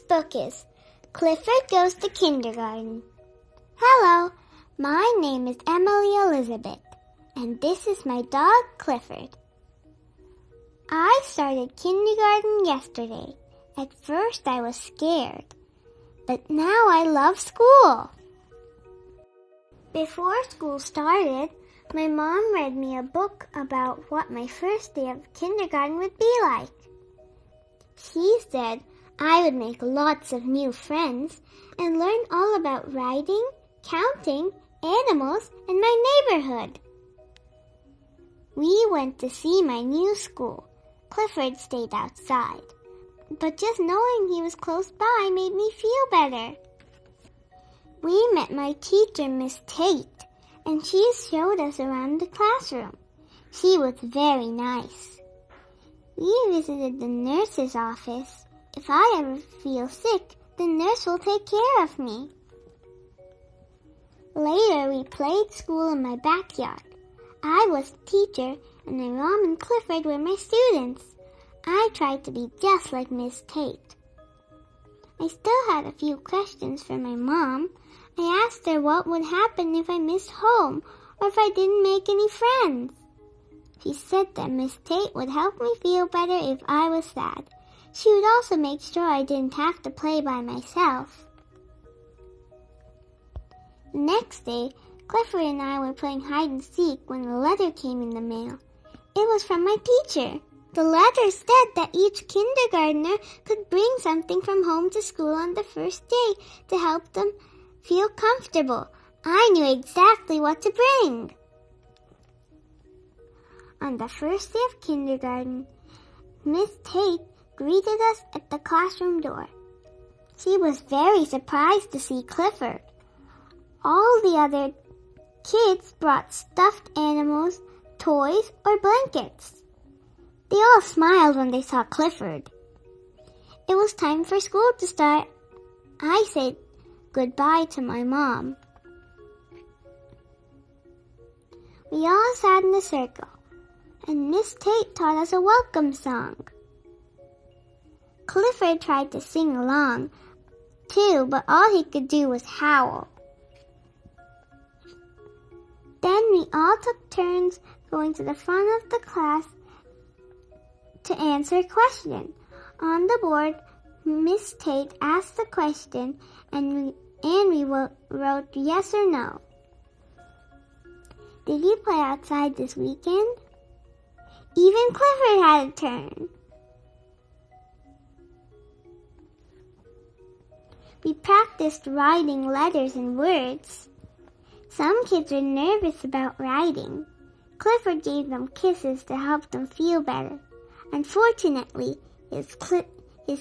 book is Clifford Goes to Kindergarten. Hello, my name is Emily Elizabeth, and this is my dog Clifford. I started kindergarten yesterday. At first I was scared, but now I love school. Before school started, my mom read me a book about what my first day of kindergarten would be like. She said I would make lots of new friends and learn all about writing, counting, animals, and my neighborhood. We went to see my new school. Clifford stayed outside, but just knowing he was close by made me feel better. We met my teacher, Miss Tate, and she showed us around the classroom. She was very nice. We visited the nurse's office. If I ever feel sick, the nurse will take care of me. Later, we played school in my backyard. I was the teacher, and my mom and Clifford were my students. I tried to be just like Miss Tate. I still had a few questions for my mom. I asked her what would happen if I missed home or if I didn't make any friends. She said that Miss Tate would help me feel better if I was sad. She would also make sure I didn't have to play by myself. The next day, Clifford and I were playing hide and seek when a letter came in the mail. It was from my teacher. The letter said that each kindergartner could bring something from home to school on the first day to help them feel comfortable. I knew exactly what to bring. On the first day of kindergarten, Miss Tate greeted us at the classroom door. She was very surprised to see Clifford. All the other kids brought stuffed animals, toys, or blankets. They all smiled when they saw Clifford. It was time for school to start. I said goodbye to my mom. We all sat in a circle, and Miss Tate taught us a welcome song. Clifford tried to sing along, too, but all he could do was howl. Then we all took turns going to the front of the class to answer a question. On the board, Miss Tate asked the question, and we wrote yes or no. Did you play outside this weekend? Even Clifford had a turn. We practiced writing letters and words. Some kids were nervous about writing. Clifford gave them kisses to help them feel better. Unfortunately, his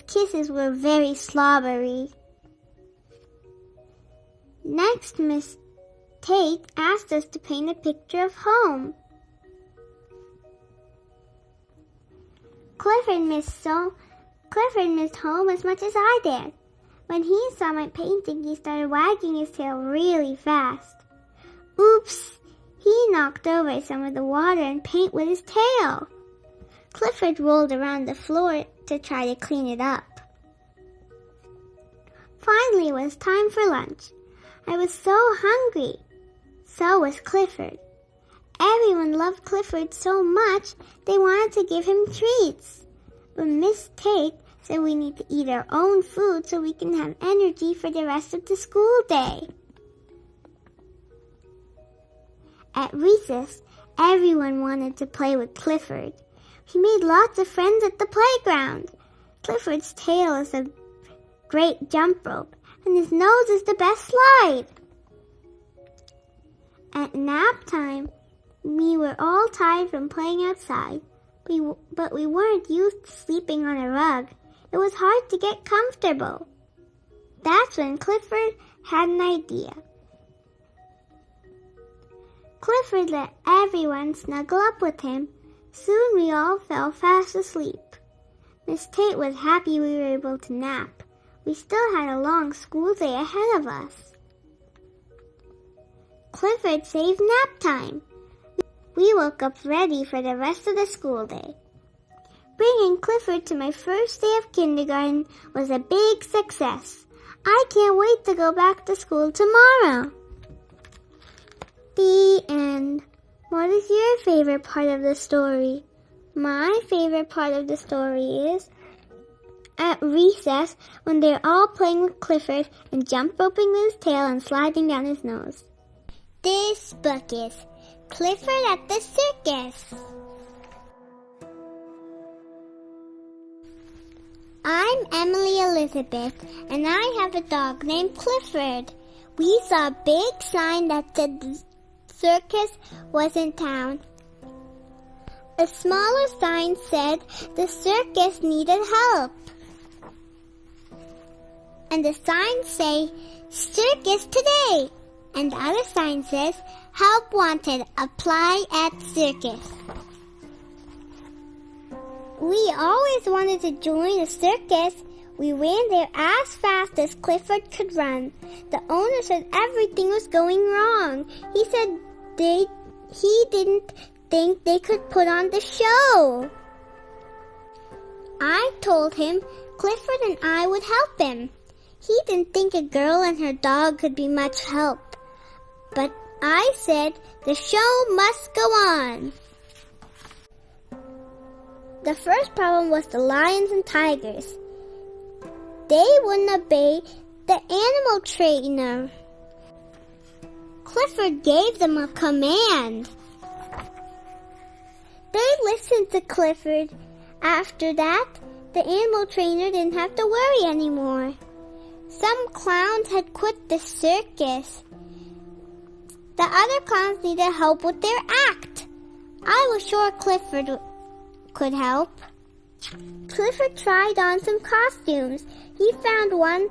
kisses were very slobbery. Next, Miss Tate asked us to paint a picture of home. Clifford missed home as much as I did. When he saw my painting, he started wagging his tail really fast. Oops! He knocked over some of the water and paint with his tail. Clifford rolled around the floor to try to clean it up. Finally, it was time for lunch. I was so hungry. So was Clifford. Everyone loved Clifford so much they wanted to give him treats. But Miss Tate said we need to eat our own food so we can have energy for the rest of the school day. At recess, everyone wanted to play with Clifford. He made lots of friends at the playground. Clifford's tail is a great jump rope, and his nose is the best slide. At nap time, we were all tired from playing outside, but we weren't used to sleeping on a rug. It was hard to get comfortable. That's when Clifford had an idea. Clifford let everyone snuggle up with him. Soon we all fell fast asleep. Miss Tate was happy we were able to nap. We still had a long school day ahead of us. Clifford saved nap time. We woke up ready for the rest of the school day. Bringing Clifford to my first day of kindergarten was a big success. I can't wait to go back to school tomorrow. The end. What is your favorite part of the story? My favorite part of the story is at recess when they're all playing with Clifford and jump roping with his tail and sliding down his nose. This book is Clifford at the Circus. I'm Emily Elizabeth, and I have a dog named Clifford. We saw a big sign that said the circus was in town. A smaller sign said the circus needed help. And the sign say, Circus today. And the other sign says, Help wanted, apply at Circus. We always wanted to join a circus. We ran there as fast as Clifford could run. The owner said everything was going wrong. He said he didn't think they could put on the show. I told him Clifford and I would help him. He didn't think a girl and her dog could be much help. But I said the show must go on. The first problem was the lions and tigers. They wouldn't obey the animal trainer. Clifford gave them a command. They listened to Clifford. After that, the animal trainer didn't have to worry anymore. Some clowns had quit the circus. The other clowns needed help with their act. I was sure Clifford could help. Clifford tried on some costumes. He found one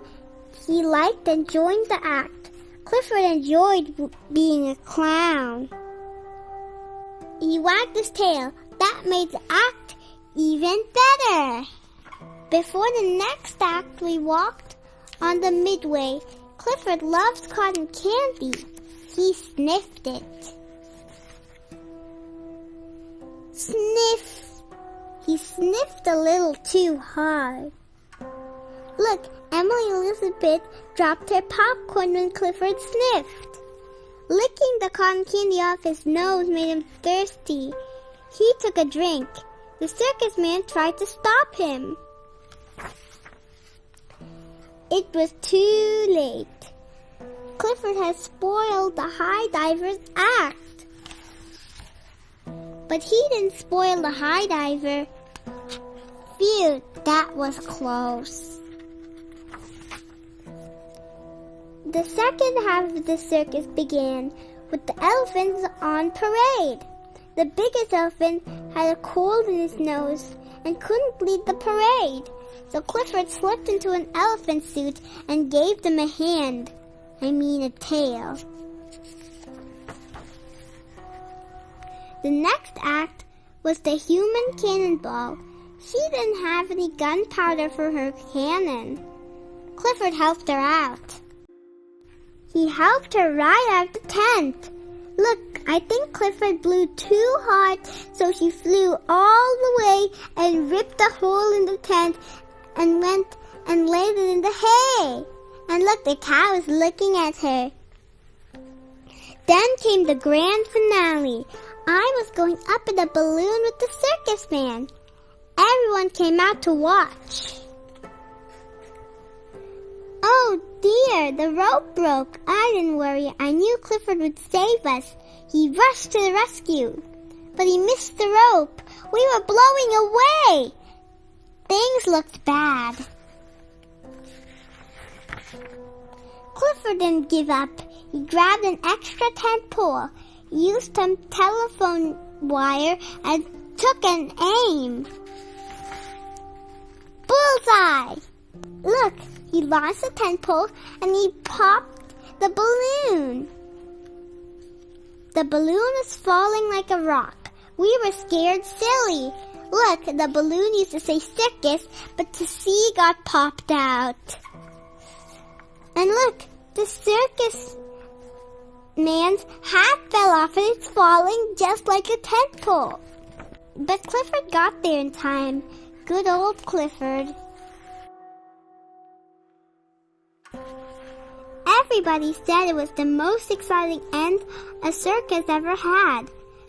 he liked and joined the act. Clifford enjoyed being a clown. He wagged his tail. That made the act even better. Before the next act, we walked on the midway. Clifford loves cotton candy. He sniffed it. Sniff. He sniffed a little too hard. Look, Emily Elizabeth dropped her popcorn when Clifford sniffed. Licking the cotton candy off his nose made him thirsty. He took a drink. The circus man tried to stop him. It was too late. Clifford had spoiled the high diver's act. But he didn't spoil the high diver. Phew, that was close. The second half of the circus began with the elephants on parade. The biggest elephant had a cold in his nose and couldn't lead the parade. So Clifford slipped into an elephant suit and gave them a hand. A tail. The next act was the human cannonball. She didn't have any gunpowder for her cannon. Clifford helped her out. He helped her right out of the tent. Look, I think Clifford blew too hard, so she flew all the way and ripped a hole in the tent and went and laid it in the hay. And look, the cow is looking at her. Then came the grand finale. I was going up in a balloon with the circus man. Everyone came out to watch. Oh dear, the rope broke. I didn't worry. I knew Clifford would save us. He rushed to the rescue. But he missed the rope. We were blowing away. Things looked bad. Clifford didn't give up. He grabbed an extra tent pole, used some telephone wire, and took an aim. Bullseye! Look, he launched the tent pole and he popped the balloon. The balloon was falling like a rock. We were scared silly. Look, the balloon used to say circus, but the C got popped out. And look, the circus man's hat fell off and it's falling just like a tent pole. But Clifford got there in time. Good old Clifford. Everybody said it was the most exciting end a circus ever had.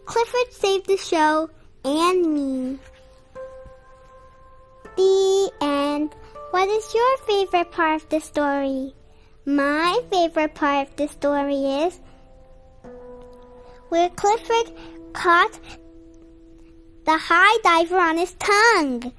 Clifford saved the show and me. The end. What is your favorite part of the story? My favorite part of the story is where Clifford caught the high diver on his tongue.